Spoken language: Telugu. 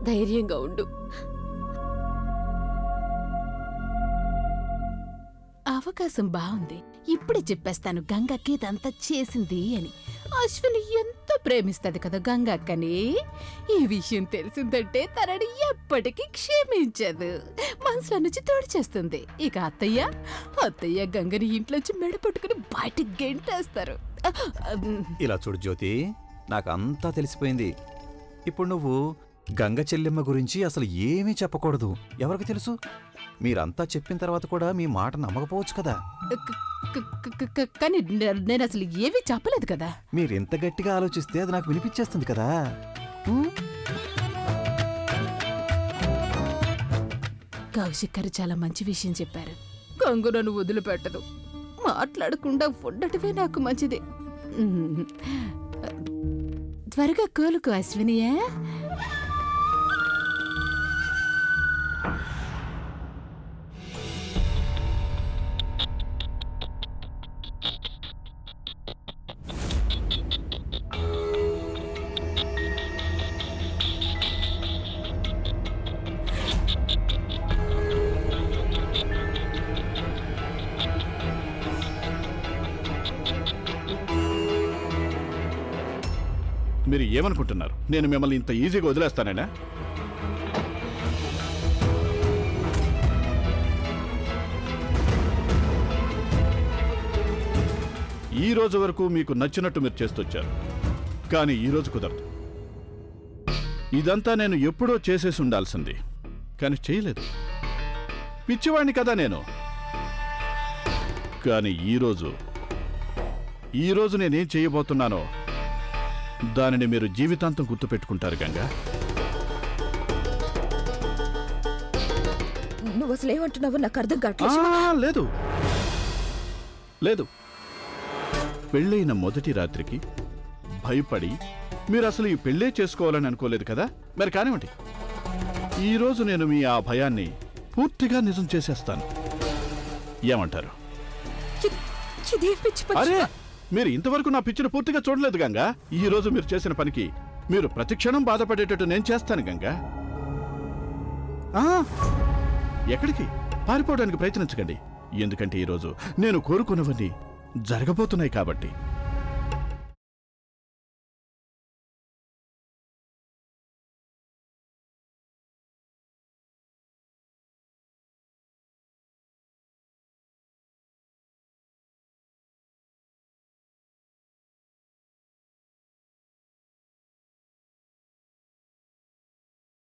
ధైర్యంగా ఉండు. అవకాశం బాగుంది. ఇప్పుడే చెప్పేస్తాను గంగకి ఇదంతా చేసింది అని. అశ్విని ఎంతో ప్రేమిస్తది కదా గంగక్కని. ఈ విషయం తెలిసిందంటే తనని ఎప్పటికీ క్షమించదు. మనసులో నుంచి తోడిచేస్తుంది. ఇక అత్తయ్య గంగని ఇంట్లోంచి మెడ పట్టుకుని బయటికి గెంటేస్తారు. ఇలా చూడు జ్యోతి, నాకంతా తెలిసిపోయింది. ఇప్పుడు నువ్వు గంగ చెల్లెమ్మ గురించి అసలు ఏమీ చెప్పకూడదు. ఎవరికి తెలుసు? మీరంతా చెప్పిన తర్వాత కూడా మీ మాట నమ్మకపోవచ్చు కదా. కానీ నేను అసలు ఏమీ చెప్పలేదు కదా. మీరెంత గట్టిగా ఆలోచిస్తే అది నాకు వినిపించేస్తుంది కదా. కౌశిక్ గారు చాలా మంచి విషయం చెప్పారు. గంగు నన్ను వదిలిపెట్టదు. మాట్లాడకుండా ఉండటమే నాకు మంచిది. త్వరగా కోలుకో అశ్వినియా. మీరు ఏమనుకుంటున్నారు? నేను మిమ్మల్ని ఇంత ఈజీగా వదిలేస్తానేనా? ఈ రోజు వరకు మీకు నచ్చినట్టు మీరు చేస్తొచ్చారు, కానీ ఈరోజు కుదరదు. ఇదంతా నేను ఎప్పుడో చేసేసి ఉండాల్సింది, కానీ చేయలేదు. పిచ్చివాణ్ణి కదా నేను. కానీ ఈరోజు నేనేం చేయబోతున్నానో దానిని మీరు జీవితాంతం గుర్తుపెట్టుకుంటారు గంగా. నువ్వు అసలు ఏమంటున్నావు నాకు అర్థం కావట్లేదు. లేదు, పెళ్ళైన మొదటి రాత్రికి భయపడి మీరు అసలు ఈ పెళ్ళే చేసుకోవాలని అనుకోలేదు కదా. మరి కానివ్వండి, ఈరోజు నేను మీ ఆ భయాన్ని పూర్తిగా నిజం చేసేస్తాను. ఏమంటారు? అరే, మీరు ఇంతవరకు నా పిచ్చిని పూర్తిగా చూడలేదు గంగా. ఈ రోజు మీరు చేసిన పనికి మీరు ప్రతిక్షణం బాధపడేటట్టు నేను చేస్తాను గంగా. ఎక్కడికి పారిపోవడానికి ప్రయత్నించకండి, ఎందుకంటే ఈరోజు నేను కోరుకున్నవన్నీ జరగబోతున్నాయి కాబట్టి.